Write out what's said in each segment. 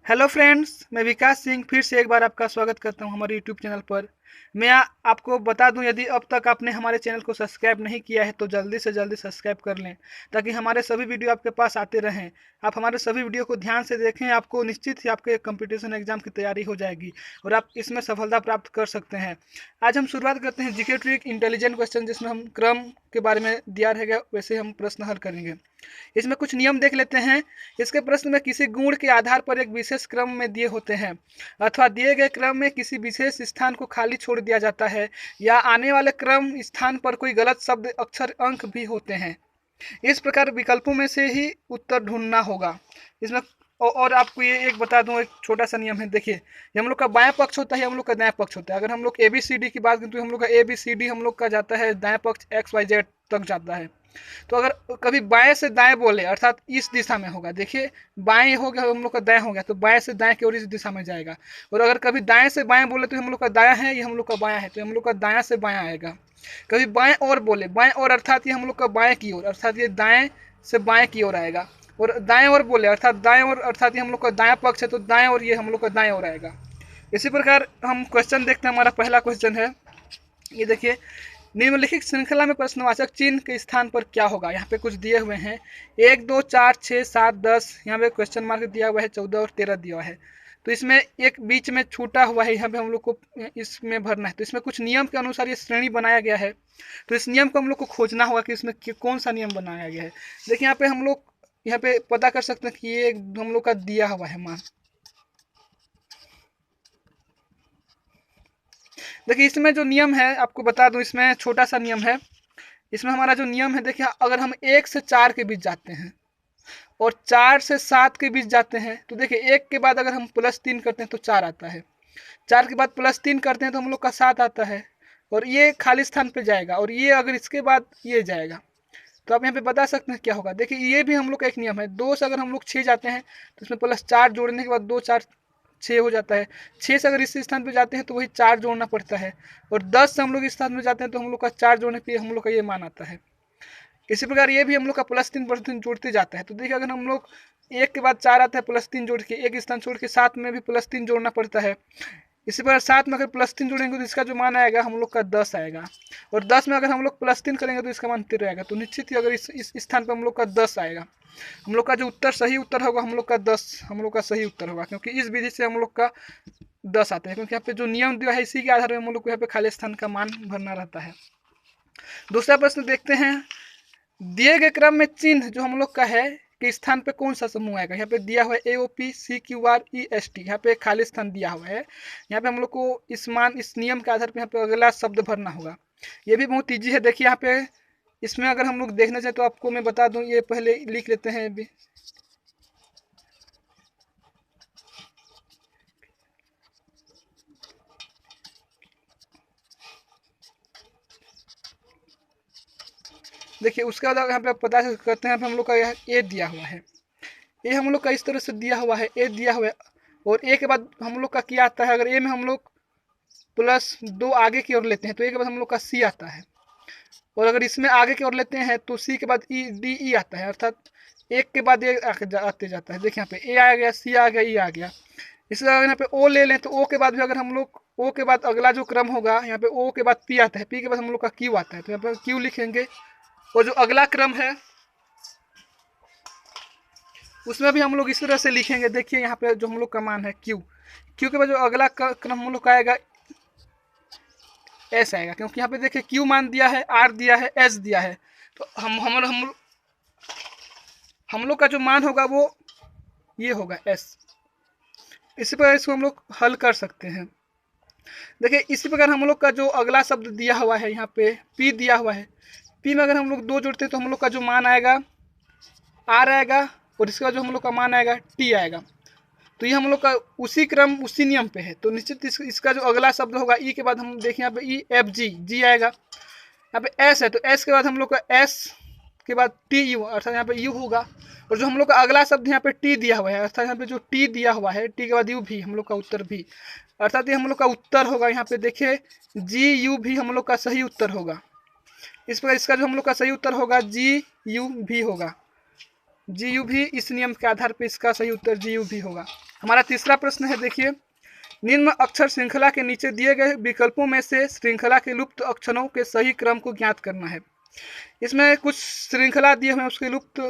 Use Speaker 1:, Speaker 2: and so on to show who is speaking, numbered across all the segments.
Speaker 1: Hello friends, मैं विकास सिंह फिर से एक बार आपका स्वागत करता हूं हमारे यूट्यूब चैनल पर। मैं आपको बता दूं, यदि अब तक आपने हमारे चैनल को सब्सक्राइब नहीं किया है तो जल्दी से जल्दी सब्सक्राइब कर लें, ताकि हमारे सभी वीडियो आपके पास आते रहें। आप हमारे सभी वीडियो को ध्यान से देखें, आपको निश्चित ही आपके कंपटीशन एग्जाम की तैयारी हो जाएगी और आप इसमें सफलता प्राप्त कर सकते हैं। आज हम शुरुआत करते हैं जीके ट्रिक इंटेलिजेंट क्वेश्चन, जिसमें हम क्रम के बारे में दिया रहेगा वैसे हम प्रश्न हल करेंगे। इसमें कुछ नियम देख लेते हैं। इसके प्रश्न में किसी गुण के आधार पर एक विशेष क्रम में दिए होते हैं अथवा दिए गए क्रम में किसी विशेष स्थान को खाली छोड़ दिया जाता है, या आने वाले क्रम स्थान पर कोई गलत शब्द अक्षर अंक भी होते हैं। इस प्रकार विकल्पों में से ही उत्तर ढूंढना होगा। इसमें और आपको ये एक बता दूं, एक छोटा सा नियम है। देखिए, ये हम लोग का बायां पक्ष होता है, हम लोग का दायां पक्ष होता है। अगर हम लोग ए बी सी डी की बात करें तो हम लोग का ए बी सी डी हम लोग का जाता है दायां पक्ष एक्स वाई जेड तक जाता है। तो अगर कभी बाएं से दाएं बोले अर्थात इस दिशा में होगा, देखिए बाएं हो गया हम लोग का दाएं हो गया, तो बाएं से दाएं की ओर इस दिशा में जाएगा। और अगर कभी दाएं से बाएं बोले तो हम लोग का दायां है, ये हम लोग का बायां है, तो हम लोग का दायां से बायां आएगा। कभी बाएं और बोले, बाएं और अर्थात ये हम लोग का बाएं की ओर, अर्थात ये दाएं से बाएं की ओर आएगा। और दाएं और बोले अर्थात दाएं और, अर्थात ये हम लोग का दायां पक्ष है, तो दाएं और ये हम लोग का दाएं ओर आएगा। इसी प्रकार हम क्वेश्चन देखते हैं। हमारा पहला क्वेश्चन है, ये देखिए, निम्नलिखित श्रृंखला में प्रश्नवाचक चिन्ह के स्थान पर क्या होगा। यहाँ पे कुछ दिए हुए हैं 1 2 4 6 7 10। यहाँ पे क्वेश्चन मार्क दिया हुआ है 14 और 13 दिया है। तो इसमें एक बीच में छूटा हुआ है, यहाँ पे हम लोग को इसमें भरना है। तो इसमें कुछ नियम के अनुसार ये श्रेणी बनाया गया है, तो इस नियम को हम लोग को खोजना होगा कि इसमें कौन सा नियम बनाया गया है। देखिए यहाँ पे हम लोग यहाँ पे पता कर सकते हैं कि ये हम लोग का दिया हुआ है मान। देखिए इसमें जो नियम है आपको बता दूं, इसमें छोटा सा नियम है। इसमें हमारा जो नियम है, देखिए अगर हम 1 से 4 के बीच जाते हैं और 4 से 7 के बीच जाते हैं, तो देखिए 1 के बाद अगर हम +3 करते हैं तो 4 आता है, 4 के बाद +3 करते हैं तो हम लोग का 7 आता है, और ये खाली स्थान पे जाएगा, और ये अगर इसके बाद ये जाएगा, तो आप यहाँ पे बता सकते हैं क्या होगा। देखिए ये भी हम लोग का एक नियम है। 2 से अगर हम लोग 6 जाते हैं तो इसमें +4 जोड़ने के बाद 2 4 6 हो जाता है। 6 से अगर इस स्थान पे जाते हैं तो वही 4 जोड़ना पड़ता है, और 10 से हम लोग इस स्थान में जाते हैं तो हम लोग का 4 जोड़ने पे हम लोग का ये मान आता है। इसी प्रकार ये भी हम लोग का +3 जोड़ते जाता है। तो देखिए अगर हम लोग 1 के बाद 4 आता है, +3 जोड़ के एक स्थान छोड़ के 7 में भी +3 जोड़ना पड़ता है। इसी प्रकार 7 में अगर +3 जोड़ेंगे तो इसका जो मान आएगा हम लोग का 10 आएगा, और 10 में अगर हम लोग +3 करेंगे तो इसका मान 13 आएगा। तो निश्चित ही अगर इस स्थान पर हम लोग का 10 आएगा, हम लोग का जो उत्तर सही उत्तर होगा हम लोग का 10 हम लोग का सही उत्तर होगा, क्योंकि इस विधि से हम लोग का 10 आते हैं। क्योंकि यहाँ पे जो नियम दिया है इसी के आधार पर हम लोग को यहाँ पे खाली स्थान का मान भरना रहता है। दूसरा प्रश्न देखते हैं, दिए गए क्रम में चिन्ह जो हम लोग का है कि स्थान पे कौन सा समूह आएगा। यहाँ पे दिया हुआ है AOP CQR EST, यहाँ पे खाली स्थान दिया हुआ है। यहाँ पे हम लोग को इस नियम के आधार पे यहाँ पे अगला शब्द भरना होगा। ये भी बहुत ईजी है। देखिए यहाँ पे इसमें अगर हम लोग देखना चाहें तो आपको मैं बता दूं, ये पहले लिख लेते हैं अभी। देखिए उसके बाद यहाँ पे पता करते हैं, हम लोग का यह ए दिया हुआ है, ए हम लोग का इस तरह से दिया हुआ है, ए दिया हुआ है, और ए के बाद हम लोग का क्या आता है। अगर ए में हम लोग +2 आगे की ओर लेते हैं तो ए के बाद हम लोग का सी आता है, और अगर इसमें आगे की ओर लेते हैं तो सी के बाद DE आता है, अर्थात एक के बाद एक आते जाता है। देखिए यहाँ पे ए आ गया, सी आ गया, ई आ गया। इसी तरह यहाँ पे ओ ले लें तो ओ के बाद भी अगर हम लोग ओ के बाद अगला जो क्रम होगा, यहाँ पे ओ के बाद पी आता है, पी के बाद हम लोग का क्यू आता है, तो यहाँ पे क्यू लिखेंगे। और जो अगला क्रम है उसमें भी हम लोग इस तरह से लिखेंगे। देखिए यहाँ पे जो हम लोग का मान है क्यू, क्यू के बाद जो अगला क्रम हम लोग का आएगा एस आएगा, क्योंकि यहाँ पे देखिए क्यू मान दिया है, आर दिया है, एस दिया है, तो हम लोग का जो मान होगा वो ये होगा एस। इसी प्रकार इसको हम लोग हल कर सकते हैं। देखिए इसी प्रकार हम लोग का जो अगला शब्द दिया हुआ है, यहाँ पे पी दिया हुआ है, पी में अगर हम लोग 2 जोड़ते हैं तो हम लोग का जो मान आएगा आर आएगा, और इसका जो हम लोग का मान आएगा टी आएगा। तो ये हम लोग का उसी क्रम उसी नियम पे है। तो निश्चित इसका जो अगला शब्द होगा ई के बाद हम देखें यहाँ पे EFG, जी आएगा। यहाँ पे एस है तो एस के बाद हम लोग का एस के बाद TU, अर्थात यहाँ पे यू होगा। और जो हम लोग का अगला शब्द यहाँ पे टी दिया हुआ है, अर्थात यहाँ पे जो टी दिया हुआ है, टी के बाद यू भी हम लोग का उत्तर भी, अर्थात ये हम लोग का उत्तर होगा। यहाँ पे देखिए GU भी हम लोग का सही उत्तर होगा। इस प्रकार इसका जो हम लोग का सही उत्तर होगा GU भी होगा, GU भी, इस नियम के आधार पर इसका सही उत्तर GU भी होगा। हमारा तीसरा प्रश्न है, देखिए, निम्न अक्षर श्रृंखला के नीचे दिए गए विकल्पों में से श्रृंखला के लुप्त अक्षरों के सही क्रम को ज्ञात करना है। इसमें कुछ श्रृंखला दिए हुए हैं, उसके लुप्त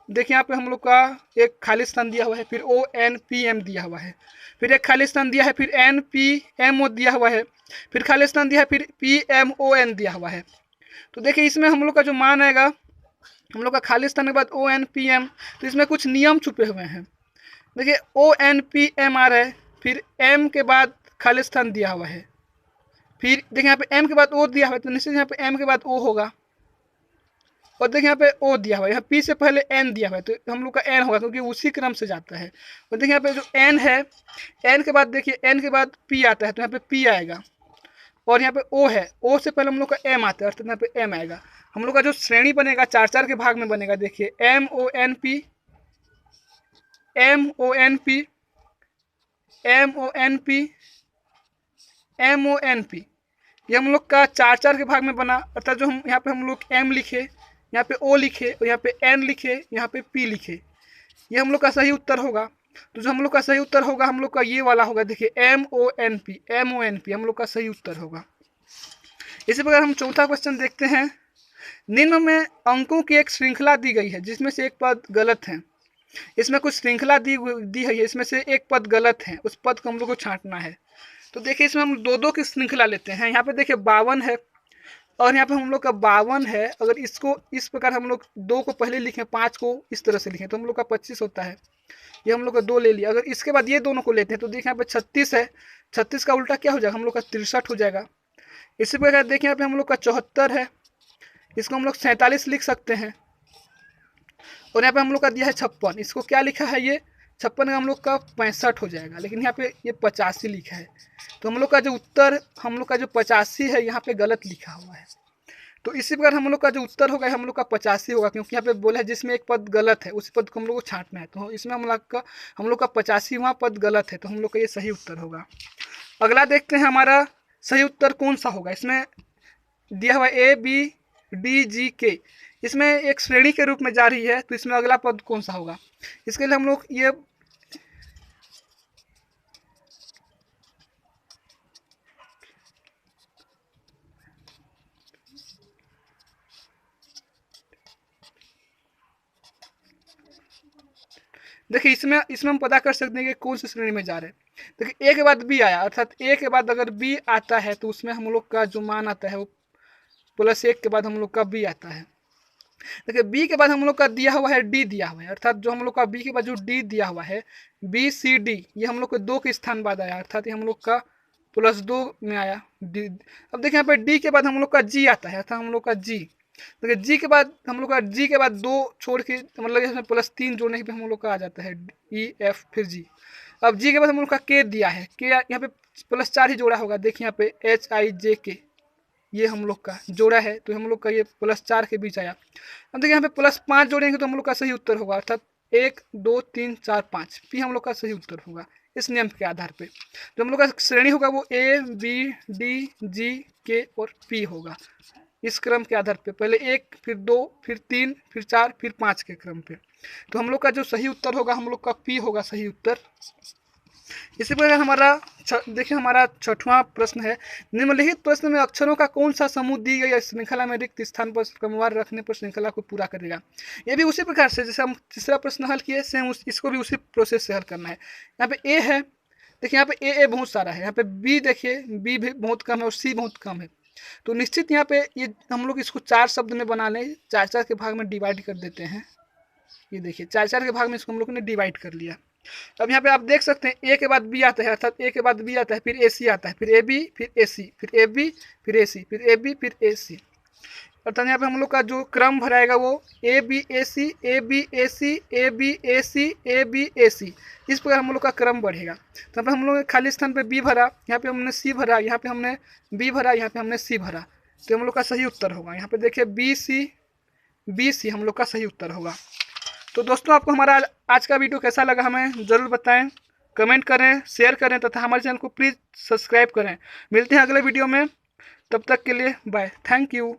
Speaker 1: देखिए यहाँ पे हम लोग का एक खाली स्थान दिया हुआ है, फिर ONPM दिया हुआ है, फिर एक खाली स्थान दिया है, फिर NPMO दिया हुआ है, फिर खाली स्थान दिया है, फिर PMON दिया हुआ है। तो देखिए इसमें हम लोग का जो मान आएगा, हम लोग का खाली स्थान के बाद ONPM, तो इसमें कुछ नियम छुपे हुए हैं। देखिए ONPM आ रहा है, फिर M के बाद खाली स्थान दिया हुआ है, फिर देखिए यहाँ पे M के बाद O दिया हुआ है, तो निश्चित यहाँ पे M के बाद O होगा, और देखिए यहाँ पे O दिया हुआ है, यहाँ P से पहले N दिया हुआ है, तो हम लोग का N होगा क्योंकि उसी क्रम से जाता है। और देखिए यहाँ पे जो N है, N के बाद देखिए N के बाद P आता है, तो यहाँ पे P आएगा, और यहाँ पे O है, O से पहले हम लोग का M आता है, अर्थात यहाँ पे M आएगा। हम लोग का जो श्रेणी बनेगा 4-4 के भाग में बनेगा, देखिए MONP, MONP, MONP, MONP, ये हम लोग का 4-4 के भाग में बना, अर्थात जो हम यहाँ पे हम लोग M लिखे, यहाँ पे O लिखे, और यहाँ पे N लिखे, यहाँ पे P लिखे, ये हम लोग का सही उत्तर होगा। तो जो हम लोग का सही उत्तर होगा हम लोग का ये वाला होगा, देखिए MONP हम लोग का सही उत्तर होगा। इसी प्रकार हम चौथा क्वेश्चन देखते हैं। निम्न में अंकों की एक श्रृंखला दी गई है जिसमें से एक पद गलत है। इसमें कुछ श्रृंखला दी है, इसमें से एक पद गलत है, उस पद को हम लोग को छांटना है। तो देखिए इसमें हम 2-2 की श्रृंखला लेते हैं। यहाँ पे देखिए 52 है, और यहाँ पे हम लोग का 52 है। अगर इसको इस प्रकार हम लोग 2 को पहले लिखें, 5 को इस तरह से लिखें, तो हम लोग का 25 होता है। ये हम लोग का 2 ले लिया। अगर इसके बाद ये दोनों को लेते हैं तो देखिए यहाँ पे 36 है, 36 का उल्टा क्या हो जाएगा, हम लोग का 63 हो जाएगा। इसी प्रकार देखिए यहाँ पे हम लोग का 74 है, इसको हम लोग 47 लिख सकते हैं। और यहाँ पे हम लोग का दिया है 56, इसको क्या लिखा है, ये 56 का हम लोग का 65 हो जाएगा, लेकिन यहाँ पे ये 85 लिखा है। तो हम लोग का जो उत्तर, हम लोग का जो 85 है यहाँ पे गलत लिखा हुआ है। तो इसी प्रकार हम लोग का जो उत्तर होगा हम लोग का 85 होगा, क्योंकि यहाँ पे बोला है जिसमें एक पद गलत है उसी पद को हम लोग को छांटना है। तो इसमें हम लोग का 85वां पद गलत है, तो हम लोग का ये सही उत्तर होगा। अगला देखते हैं हमारा सही उत्तर कौन सा होगा। इसमें दिया हुआ ABDGK, इसमें एक श्रेणी के रूप में जा रही है, तो इसमें अगला पद कौन सा होगा। इसके लिए हम लोग ये देखिए इसमें हम पता कर सकते हैं कि कौन सी श्रेणी में जा रहे हैं। देखिए A के बाद B आया, अर्थात A के बाद अगर B आता है तो उसमें हम लोग का जो मान आता है वो +1 के बाद हम लोग का B आता है। देखिए B के बाद हम लोग का दिया हुआ है D दिया हुआ है, अर्थात जो हम लोग का B के बाद जो D दिया हुआ है BCD, ये हम लोग को 2 के स्थान बाद आया, अर्थात ये हम लोग का +2 में आया D। अब देखिए यहाँ पे D के बाद हम लोग का G आता है, अर्थात हम लोग का G। देखिए G के बाद हम लोग का G के बाद 2 छोड़ के मतलब इसमें +3 जोड़ने पे हम लोग का आ जाता है EF फिर G। अब G के बाद हम लोग का K दिया है, K यहाँ पे +4 ही जोड़ा होगा, देखिए यहाँ पे HIJK ये हम लोग का जोड़ा है, तो हम लोग का ये +4 के बीच आया। अब देखिए यहाँ पे +5 जोड़ेंगे तो हम लोग का सही उत्तर होगा, अर्थात 1 2 3 4 5 P हम लोग का सही उत्तर होगा इस नियम के आधार पे। जो हम लोग का श्रेणी होगा वो ABDGK और P होगा इस क्रम के आधार पे, पहले 1 फिर 2 फिर 3 फिर 4 फिर 5 के क्रम पे। तो हम लोग का जो सही उत्तर होगा हम लोग का P होगा सही उत्तर। इसी प्रकार हमारा देखिए हमारा 6वां प्रश्न है। निम्नलिखित प्रश्न में अक्षरों का कौन सा समूह दी गई श्रृंखला में रिक्त स्थान पर क्रमवार रखने पर श्रृंखला को पूरा करेगा। ये भी उसी प्रकार से जैसे हम तीसरा प्रश्न हल किए सेम इसको भी उसी प्रोसेस से हल करना है। यहाँ पे A है, देखिए यहाँ पे A बहुत सारा है, यहाँ पे B देखिए B भी बहुत कम है और C बहुत कम है। तो निश्चित यहाँ पे ये हम लोग इसको 4 शब्द में बना लें, 4-4 के भाग में डिवाइड कर देते हैं। ये देखिए 4-4 के भाग में इसको हम लोग ने डिवाइड कर लिया। अब यहाँ पे आप देख सकते हैं A के बाद B आता है, अर्थात A के बाद B आता है, फिर AC आता है, फिर AB फिर AC फिर AB फिर AC फिर AB फिर AC, अर्थात यहाँ पे हम लोग का जो क्रम भराएगा वो ABAC ABAC ABAC ABAC, इस प्रकार हम लोग का क्रम बढ़ेगा। तो हम लोग खाली स्थान पे B भरा, यहाँ पे हमने C भरा, यहाँ पे हमने B भरा, यहाँ पे हमने C भरा, तो हम लोग का सही उत्तर होगा यहाँ पे देखिए BC हम लोग का सही उत्तर होगा। तो दोस्तों आपको हमारा आज का वीडियो कैसा लगा हमें ज़रूर बताएं, कमेंट करें, शेयर करें तथा हमारे चैनल को प्लीज़ सब्सक्राइब करें। मिलते हैं अगले वीडियो में, तब तक के लिए बाय, थैंक यू।